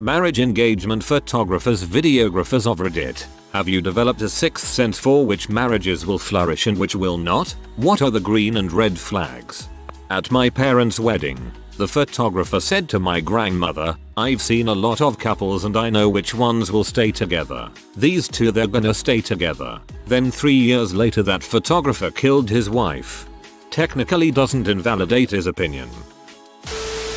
Marriage engagement photographers, videographers of Reddit. Have you developed a sixth sense for which marriages will flourish and which will not? What are the green and red flags? At my parents' wedding, the photographer said to my grandmother, "I've seen a lot of couples and I know which ones will stay together. These two, they're gonna stay together." Then 3 years later that photographer killed his wife. Technically doesn't invalidate his opinion.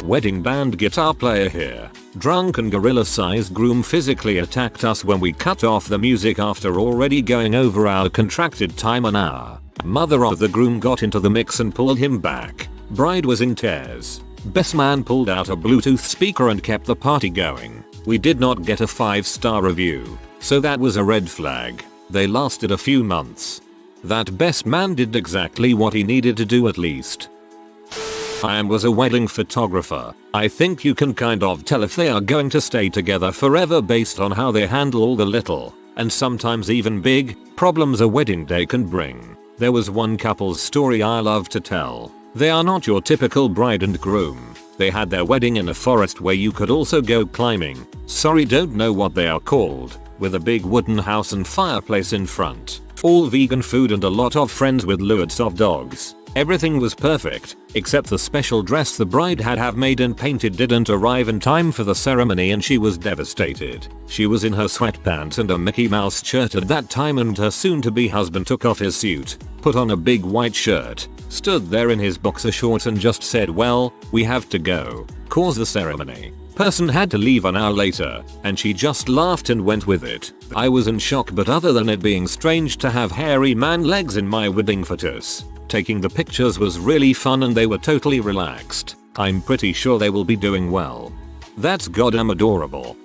Wedding band guitar player here. Drunken gorilla-sized groom physically attacked us when we cut off the music after already going over our contracted time an hour. Mother of the groom got into the mix and pulled him back. Bride was in tears. Best man pulled out a Bluetooth speaker and kept the party going. We did not get a 5-star review, so that was a red flag. They lasted a few months. That best man did exactly what he needed to do at least. I was a wedding photographer. I think you can kind of tell if they are going to stay together forever based on how they handle all the little, and sometimes even big, problems a wedding day can bring. There was one couple's story I love to tell. They are not your typical bride and groom. They had their wedding in a forest where you could also go climbing. Sorry, don't know what they are called. With a big wooden house and fireplace in front. All vegan food and a lot of friends with loads of dogs. Everything was perfect, except the special dress the bride had have made and painted didn't arrive in time for the ceremony and she was devastated. She was in her sweatpants and a Mickey Mouse shirt at that time and her soon-to-be husband took off his suit, put on a big white shirt, stood there in his boxer shorts and just said, "Well, we have to go." Cause the ceremony. Person had to leave an hour later, and she just laughed and went with it. I was in shock, but other than it being strange to have hairy man legs in my wedding photos, taking the pictures was really fun and they were totally relaxed. I'm pretty sure they will be doing well. That's goddamn adorable.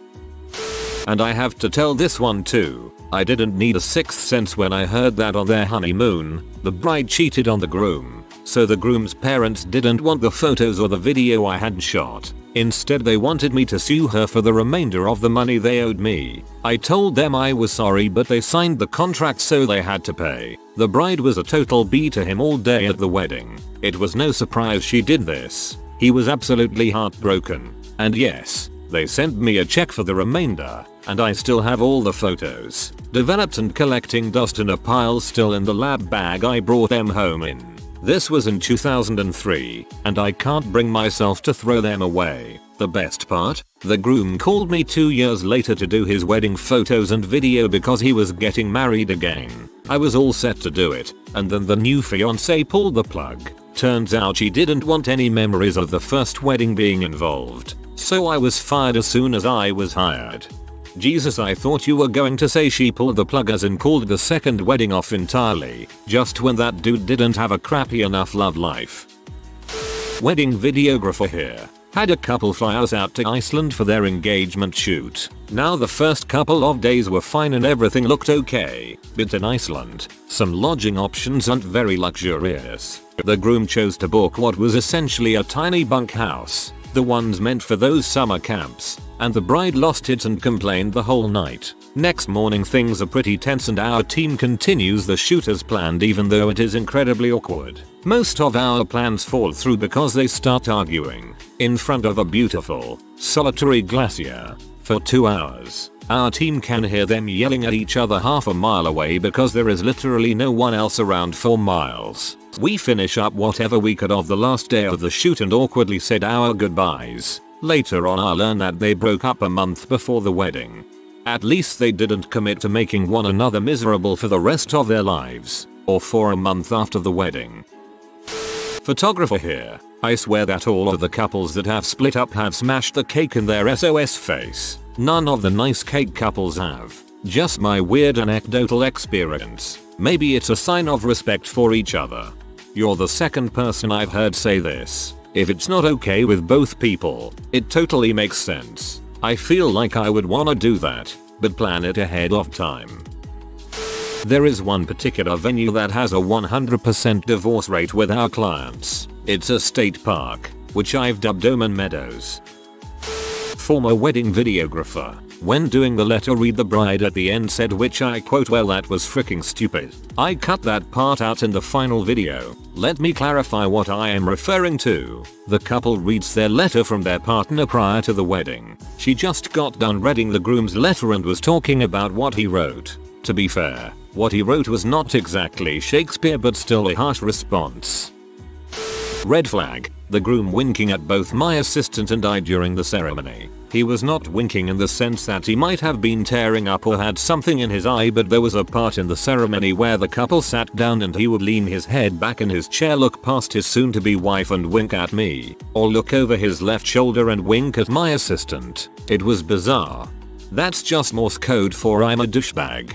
And I have to tell this one too. I didn't need a sixth sense when I heard that on their honeymoon, the bride cheated on the groom. So the groom's parents didn't want the photos or the video I had shot. Instead they wanted me to sue her for the remainder of the money they owed me. I told them I was sorry but they signed the contract so they had to pay. The bride was a total B to him all day at the wedding. It was no surprise she did this. He was absolutely heartbroken. And yes, they sent me a check for the remainder, and I still have all the photos. Developed and collecting dust in a pile still in the lab bag I brought them home in. This was in 2003, and I can't bring myself to throw them away. The best part? The groom called me 2 years later to do his wedding photos and video because he was getting married again. I was all set to do it, and then the new fiancée pulled the plug. Turns out she didn't want any memories of the first wedding being involved. So I was fired as soon as I was hired. Jesus, I thought you were going to say she pulled the plug as in called the second wedding off entirely, just when that dude didn't have a crappy enough love life. Wedding videographer here. Had a couple fly us out to Iceland for their engagement shoot. Now the first couple of days were fine and everything looked okay, but in Iceland, some lodging options aren't very luxurious. The groom chose to book what was essentially a tiny bunkhouse, the ones meant for those summer camps, and the bride lost it and complained the whole night. Next morning things are pretty tense and our team continues the shoot as planned even though it is incredibly awkward. Most of our plans fall through because they start arguing in front of a beautiful, solitary glacier for 2 hours. Our team can hear them yelling at each other half a mile away because there is literally no one else around for miles. We finish up whatever we could of the last day of the shoot and awkwardly said our goodbyes. Later on I learned that they broke up a month before the wedding. At least they didn't commit to making one another miserable for the rest of their lives, or for a month after the wedding. Photographer here. I swear that all of the couples that have split up have smashed the cake in their SOS face. None of the nice cake couples have. Just my weird anecdotal experience. Maybe it's a sign of respect for each other. You're the second person I've heard say this. If it's not okay with both people, it totally makes sense. I feel like I would wanna do that, but plan it ahead of time. There is one particular venue that has a 100% divorce rate with our clients. It's a state park, which I've dubbed Omen Meadows. former wedding videographer. When doing the letter read the bride at the end said, which I quote, "Well, that was freaking stupid. I cut that part out in the final video. Let me clarify what I am referring to." The couple reads their letter from their partner prior to the wedding. She just got done reading the groom's letter and was talking about what he wrote. To be fair, what he wrote was not exactly Shakespeare, but still a harsh response. Red flag. The groom winking at both my assistant and I during the ceremony. He was not winking in the sense that he might have been tearing up or had something in his eye, but there was a part in the ceremony where the couple sat down and he would lean his head back in his chair, look past his soon-to-be wife and wink at me, or look over his left shoulder and wink at my assistant. It was bizarre. That's just Morse code for "I'm a douchebag."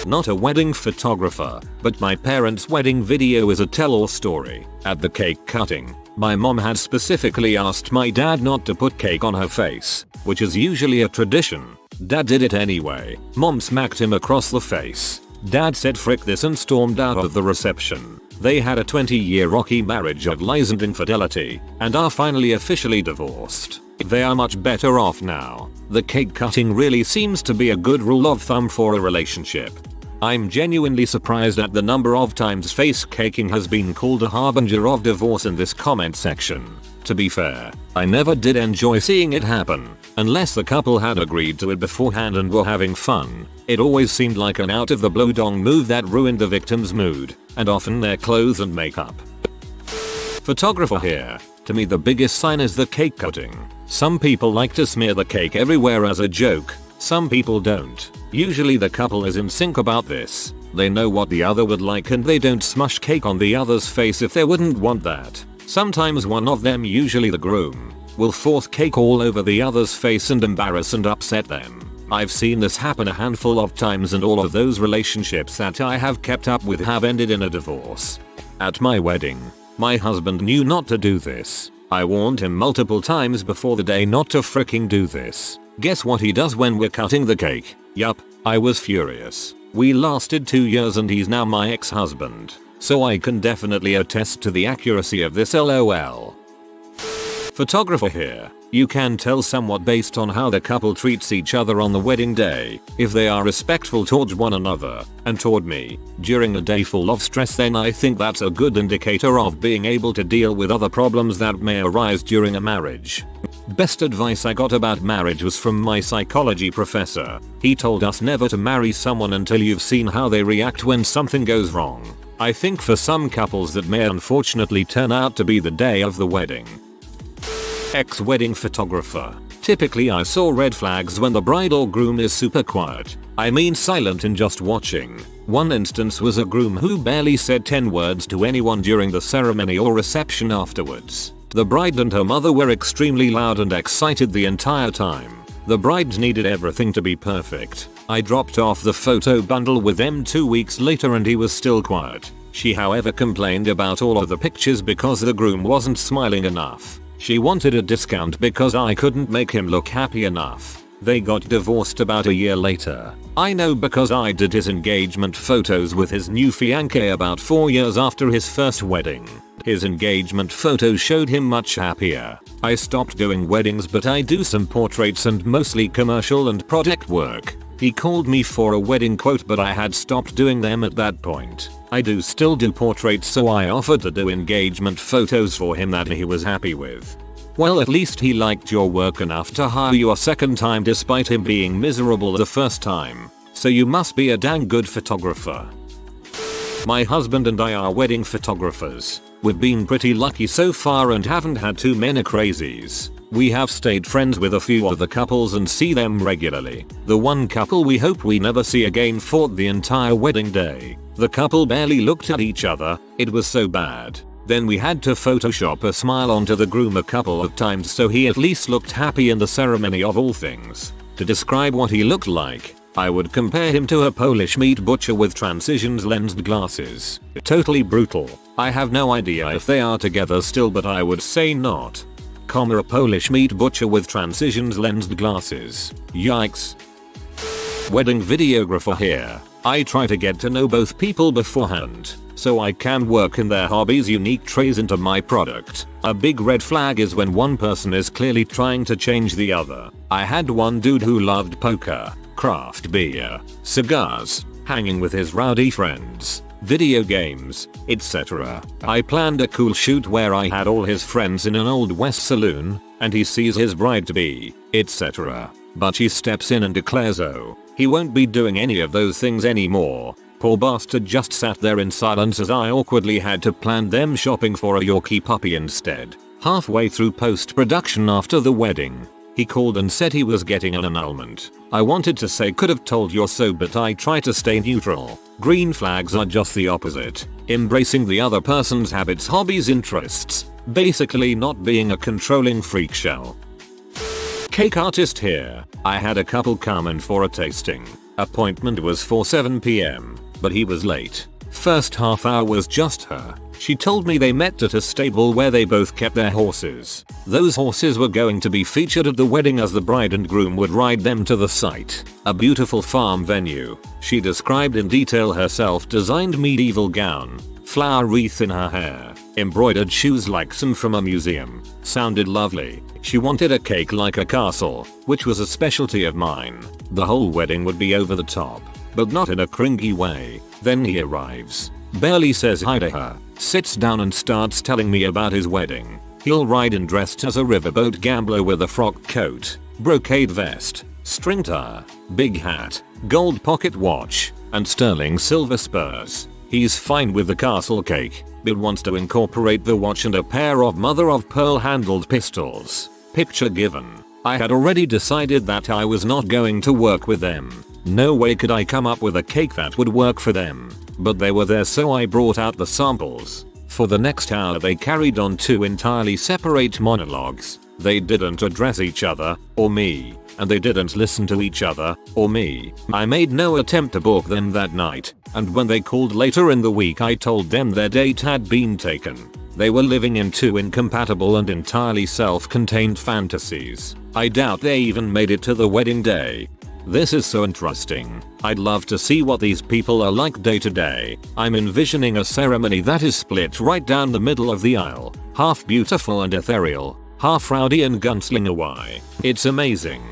Not a wedding photographer, but my parents' wedding video is a tell-all story. At the cake cutting, my mom had specifically asked my dad not to put cake on her face, which is usually a tradition. Dad did it anyway. Mom smacked him across the face. Dad said "frick this" and stormed out of the reception. They had a 20-year rocky marriage of lies and infidelity, and are finally officially divorced. They are much better off now. The cake cutting really seems to be a good rule of thumb for a relationship. I'm genuinely surprised at the number of times face caking has been called a harbinger of divorce in this comment section. To be fair, I never did enjoy seeing it happen, unless the couple had agreed to it beforehand and were having fun. It always seemed like an out of the blue dong move that ruined the victim's mood, and often their clothes and makeup. Photographer here. To me, the biggest sign is the cake cutting. Some people like to smear the cake everywhere as a joke. Some people don't. Usually the couple is in sync about this. They know what the other would like and they don't smush cake on the other's face if they wouldn't want that. Sometimes one of them, usually the groom, will force cake all over the other's face and embarrass and upset them. I've seen this happen a handful of times, and all of those relationships that I have kept up with have ended in a divorce. At my wedding, my husband knew not to do this. I warned him multiple times before the day not to freaking do this. Guess what he does when we're cutting the cake? Yup, I was furious. We lasted 2 years and he's now my ex-husband. So I can definitely attest to the accuracy of this, lol. Photographer here. You can tell somewhat based on how the couple treats each other on the wedding day. If they are respectful towards one another, and toward me, during a day full of stress, then I think that's a good indicator of being able to deal with other problems that may arise during a marriage. Best advice I got about marriage was from my psychology professor. He told us never to marry someone until you've seen how they react when something goes wrong. I think for some couples that may unfortunately turn out to be the day of the wedding. Ex-wedding photographer. Typically I saw red flags when the bride or groom is super quiet. I mean silent and just watching. One instance was a groom who barely said 10 words to anyone during the ceremony or reception afterwards. The bride and her mother were extremely loud and excited the entire time. The bride needed everything to be perfect. I dropped off the photo bundle with them 2 weeks later and he was still quiet. She however complained about all of the pictures because the groom wasn't smiling enough. She wanted a discount because I couldn't make him look happy enough. They got divorced about a year later. I know because I did his engagement photos with his new fiancée about 4 years after his first wedding. His engagement photos showed him much happier. I stopped doing weddings, but I do some portraits and mostly commercial and project work. He called me for a wedding quote, but I had stopped doing them at that point. I do still do portraits, so I offered to do engagement photos for him that he was happy with. Well, at least he liked your work enough to hire you a second time despite him being miserable the first time. So you must be a dang good photographer. My husband and I are wedding photographers. We've been pretty lucky so far and haven't had too many crazies. We have stayed friends with a few of the couples and see them regularly. The one couple we hope we never see again fought the entire wedding day. The couple barely looked at each other, it was so bad. Then we had to Photoshop a smile onto the groom a couple of times so he at least looked happy in the ceremony of all things. To describe what he looked like, I would compare him to a Polish meat butcher with transitions lensed glasses. Totally brutal. I have no idea if they are together still, but I would say not. A Polish meat butcher with transitions lensed glasses. Yikes. Wedding videographer here. I try to get to know both people beforehand. so I can work in their hobbies unique traits into my product. A big red flag is when one person is clearly trying to change the other. I had one dude who loved poker, craft beer, cigars, hanging with his rowdy friends, video games, etc. I planned a cool shoot where I had all his friends in an old west saloon, and he sees his bride-to-be, etc. But she steps in and declares he won't be doing any of those things anymore. Poor bastard just sat there in silence as I awkwardly had to plan them shopping for a Yorkie puppy instead. Halfway through post-production after the wedding, he called and said he was getting an annulment. I wanted to say could have told you so, but I try to stay neutral. Green flags are just the opposite. Embracing the other person's habits, hobbies, interests. Basically not being a controlling freak show. Cake artist here. I had a couple come in for a tasting. Appointment was for 7 PM, but he was late. First half hour was just her. She told me they met at a stable where they both kept their horses. Those horses were going to be featured at the wedding as the bride and groom would ride them to the site. A beautiful farm venue. She described in detail her self-designed medieval gown, flower wreath in her hair, embroidered shoes like some from a museum. Sounded lovely. She wanted a cake like a castle, which was a specialty of mine. The whole wedding would be over the top, but not in a cringy way. Then he arrives, barely says hi to her, sits down and starts telling me about his wedding. He'll ride in dressed as a riverboat gambler with a frock coat, brocade vest, string tie, big hat, gold pocket watch, and sterling silver spurs. He's fine with the castle cake, but wants to incorporate the watch and a pair of mother-of-pearl handled pistols. Picture given. I had already decided that I was not going to work with them. No way could I come up with a cake that would work for them. But they were there, so I brought out the samples. For the next hour they carried on 2 entirely separate monologues. They didn't address each other, or me, and they didn't listen to each other, or me. I made no attempt to book them that night, and when they called later in the week I told them their date had been taken. They were living in 2 incompatible and entirely self-contained fantasies. I doubt they even made it to the wedding day. This is so interesting. I'd love to see what these people are like day to day. I'm envisioning a ceremony that is split right down the middle of the aisle. Half beautiful and ethereal, half rowdy and gunslinger. It's amazing.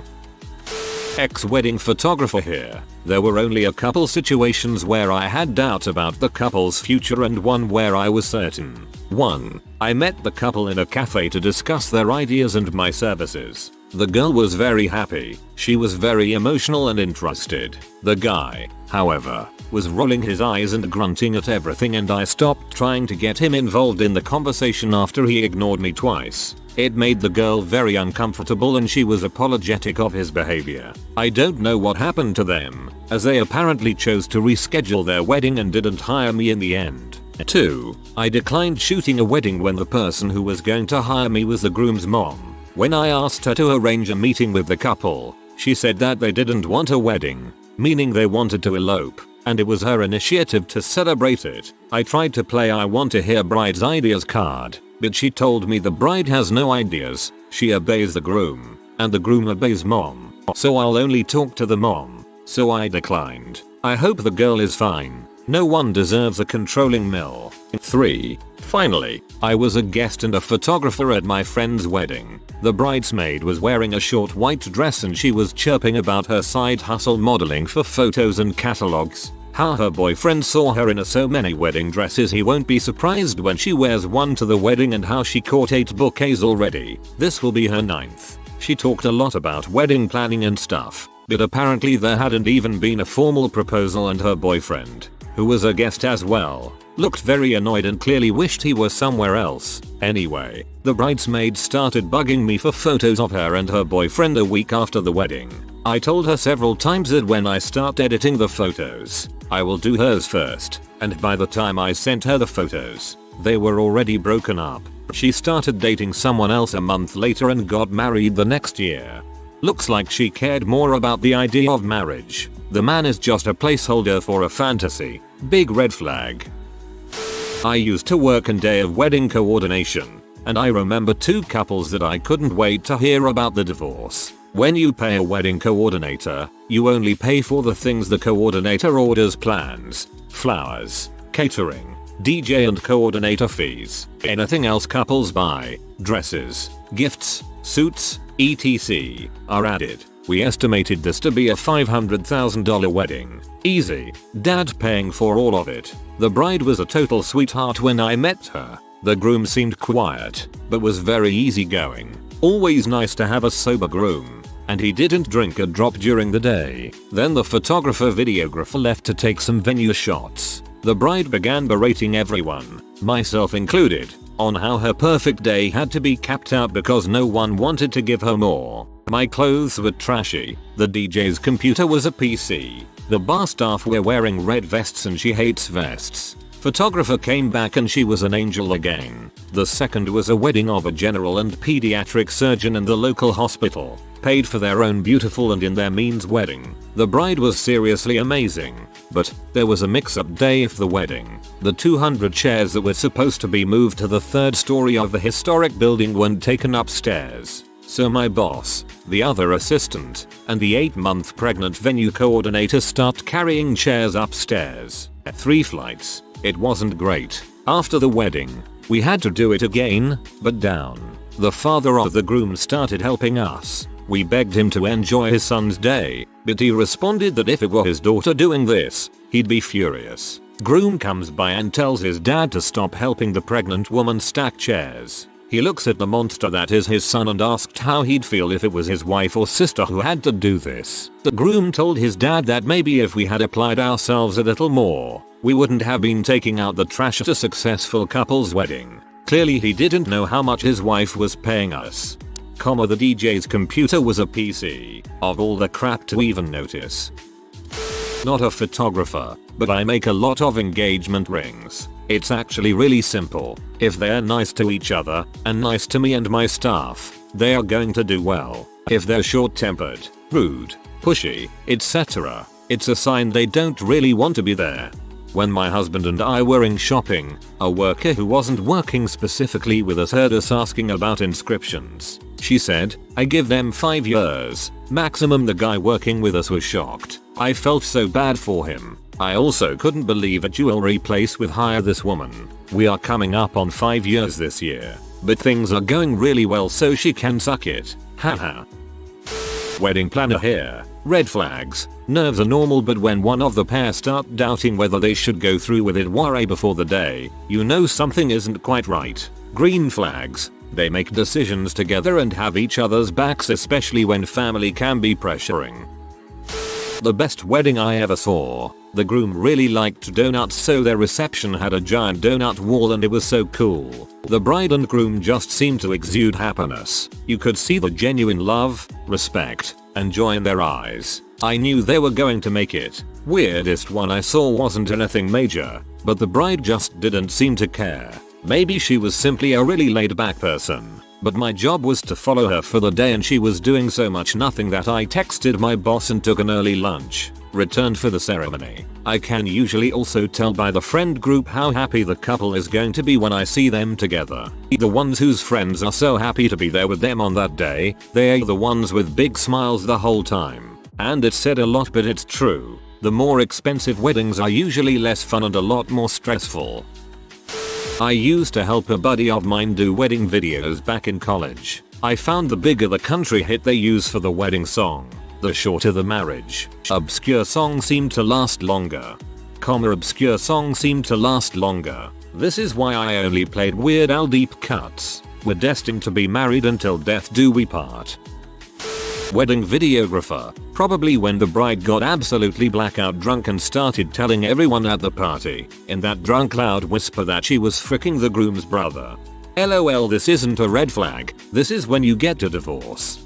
Ex-wedding photographer here. There were only a couple situations where I had doubt about the couple's future and one where I was certain. 1. I met the couple in a cafe to discuss their ideas and my services. The girl was very happy. She was very emotional and interested. The guy, however, was rolling his eyes and grunting at everything, and I stopped trying to get him involved in the conversation after he ignored me twice. It made the girl very uncomfortable and she was apologetic of his behavior. I don't know what happened to them, as they apparently chose to reschedule their wedding and didn't hire me in the end. 2. I declined shooting a wedding when the person who was going to hire me was the groom's mom. When I asked her to arrange a meeting with the couple, she said that they didn't want a wedding, meaning they wanted to elope, and it was her initiative to celebrate it. I tried to play I want to hear bride's ideas card, but she told me the bride has no ideas, she obeys the groom, and the groom obeys mom, so I'll only talk to the mom. So I declined. I hope the girl is fine. No one deserves a controlling mill. 3. Finally, I was a guest and a photographer at my friend's wedding. The bridesmaid was wearing a short white dress and she was chirping about her side hustle modeling for photos and catalogs. How her boyfriend saw her in so many wedding dresses he won't be surprised when she wears one to the wedding, and how she caught 8 bouquets already. This will be her 9th. She talked a lot about wedding planning and stuff, but apparently there hadn't even been a formal proposal, and her boyfriend, who was a guest as well, looked very annoyed and clearly wished he was somewhere else. Anyway, the bridesmaid started bugging me for photos of her and her boyfriend a week after the wedding. I told her several times that when I start editing the photos, I will do hers first, and by the time I sent her the photos, they were already broken up. She started dating someone else a month later and got married the next year. Looks like she cared more about the idea of marriage. The man is just a placeholder for a fantasy. Big red flag. I used to work in day of wedding coordination, and I remember 2 couples that I couldn't wait to hear about the divorce. When you pay a wedding coordinator, you only pay for the things the coordinator orders: plans, flowers, catering, DJ and coordinator fees. Anything else couples buy, dresses, gifts, suits, etc. are added. We estimated this to be a $500,000 wedding. Easy. Dad paying for all of it. The bride was a total sweetheart when I met her. The groom seemed quiet, but was very easygoing. Always nice to have a sober groom. And he didn't drink a drop during the day. Then the photographer-videographer left to take some venue shots. The bride began berating everyone, myself included, on how her perfect day had to be capped out because no one wanted to give her more. My clothes were trashy, the DJ's computer was a PC, the bar staff were wearing red vests and she hates vests. Photographer came back and she was an angel again. The second was a wedding of a general and pediatric surgeon in the local hospital, paid for their own beautiful and in their means wedding. The bride was seriously amazing, but there was a mix-up day of the wedding. The 200 chairs that were supposed to be moved to the third story of the historic building weren't taken upstairs. So my boss, the other assistant, and the 8-month pregnant venue coordinator start carrying chairs upstairs. 3 flights. It wasn't great. After the wedding, we had to do it again, but down. The father of the groom started helping us. We begged him to enjoy his son's day, but he responded that if it were his daughter doing this, he'd be furious. Groom comes by and tells his dad to stop helping the pregnant woman stack chairs. He looks at the monster that is his son and asked how he'd feel if it was his wife or sister who had to do this. The groom told his dad that maybe if we had applied ourselves a little more, we wouldn't have been taking out the trash at a successful couple's wedding. Clearly he didn't know how much his wife was paying us. The DJ's computer was a PC. Of all the crap to even notice. Not a photographer, but I make a lot of engagement rings. It's actually really simple. If they're nice to each other, and nice to me and my staff, they are going to do well. If they're short-tempered, rude, pushy, etc., it's a sign they don't really want to be there. When my husband and I were in shopping, a worker who wasn't working specifically with us heard us asking about inscriptions. She said, "I give them 5 years, maximum." The guy working with us was shocked. I felt so bad for him. I also couldn't believe a jewelry place would hire this woman. We are coming up on 5 years this year, but things are going really well so she can suck it. Haha. Wedding planner here. Red flags. Nerves are normal, but when one of the pair start doubting whether they should go through with it worry before the day, you know something isn't quite right. Green flags. They make decisions together and have each other's backs, especially when family can be pressuring. The best wedding I ever saw. The groom really liked donuts, so their reception had a giant donut wall and it was so cool. The bride and groom just seemed to exude happiness. You could see the genuine love, respect, and joy in their eyes. I knew they were going to make it. Weirdest one I saw wasn't anything major, but the bride just didn't seem to care. Maybe she was simply a really laid-back person. But my job was to follow her for the day and she was doing so much nothing that I texted my boss and took an early lunch. Returned for the ceremony. I can usually also tell by the friend group how happy the couple is going to be when I see them together. The ones whose friends are so happy to be there with them on that day, they're the ones with big smiles the whole time. And it's said a lot, but it's true. The more expensive weddings are usually less fun and a lot more stressful. I used to help a buddy of mine do wedding videos back in college. I found the bigger the country hit they use for the wedding song, the shorter the marriage. Obscure songs seem to last longer. Obscure songs seem to last longer. This is why I only played Weird Al deep cuts. We're destined to be married until death do we part. Wedding videographer. Probably when the bride got absolutely blackout drunk and started telling everyone at the party, in that drunk loud whisper, that she was fricking the groom's brother. LOL, this isn't a red flag, this is when you get a divorce.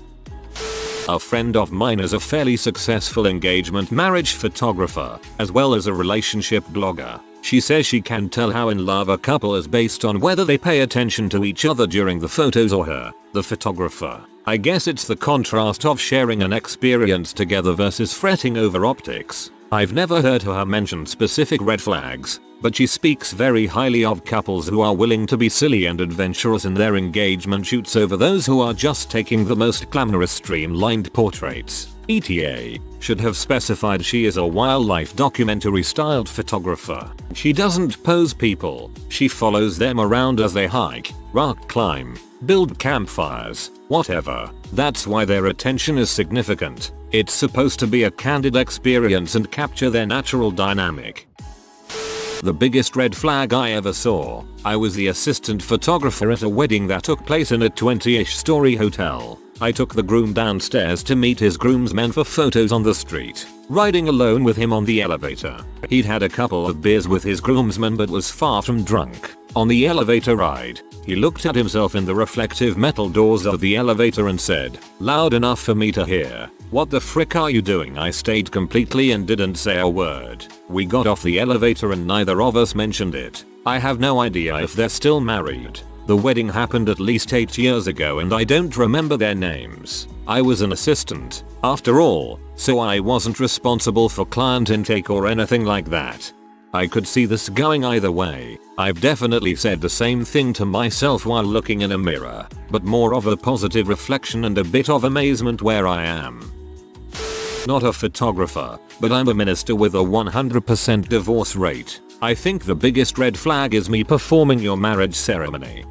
A friend of mine is a fairly successful engagement marriage photographer, as well as a relationship blogger. She says she can tell how in love a couple is based on whether they pay attention to each other during the photos or her, the photographer. I guess it's the contrast of sharing an experience together versus fretting over optics. I've never heard her mention specific red flags, but she speaks very highly of couples who are willing to be silly and adventurous in their engagement shoots over those who are just taking the most glamorous streamlined portraits. ETA should have specified she is a wildlife documentary styled photographer. She doesn't pose people, she follows them around as they hike, rock climb, build campfires, whatever. That's why their attention is significant. It's supposed to be a candid experience and capture their natural dynamic. The biggest red flag I ever saw. I was the assistant photographer at a wedding that took place in a 20-ish story hotel. I took the groom downstairs to meet his groomsmen for photos on the street, riding alone with him on the elevator. He'd had a couple of beers with his groomsmen but was far from drunk. On the elevator ride, he looked at himself in the reflective metal doors of the elevator and said, loud enough for me to hear, "What the frick are you doing?" I stayed completely and didn't say a word. We got off the elevator and neither of us mentioned it. I have no idea if they're still married. The wedding happened at least 8 years ago and I don't remember their names. I was an assistant, after all, so I wasn't responsible for client intake or anything like that. I could see this going either way. I've definitely said the same thing to myself while looking in a mirror, but more of a positive reflection and a bit of amazement where I am. Not a photographer, but I'm a minister with a 100% divorce rate. I think the biggest red flag is me performing your marriage ceremony.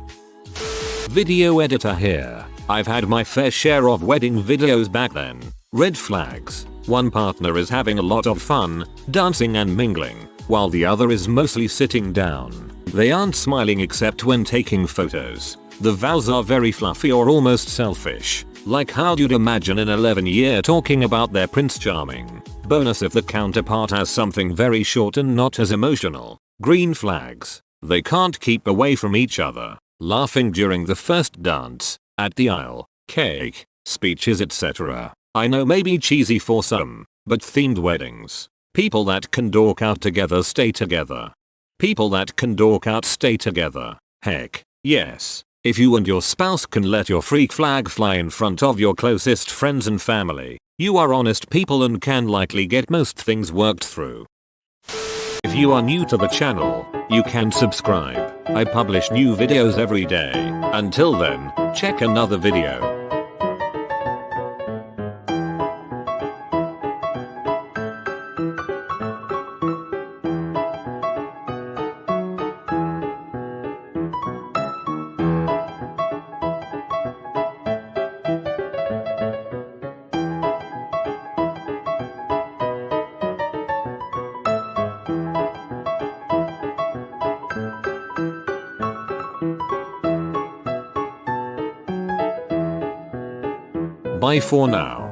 Video editor here. I've had my fair share of wedding videos back then. Red flags. One partner is having a lot of fun, dancing and mingling, while the other is mostly sitting down. They aren't smiling except when taking photos. The vows are very fluffy or almost selfish. Like how you'd imagine an 11-year talking about their Prince Charming. Bonus if the counterpart has something very short and not as emotional. Green flags. They can't keep away from each other. Laughing during the first dance, at the aisle, cake, speeches etc. I know maybe cheesy for some, but themed weddings. People that can dork out together stay together. People that can dork out stay together. Heck, yes. If you and your spouse can let your freak flag fly in front of your closest friends and family, you are honest people and can likely get most things worked through. If you are new to the channel, you can subscribe. I publish new videos every day. Until then, check another video. Bye for now.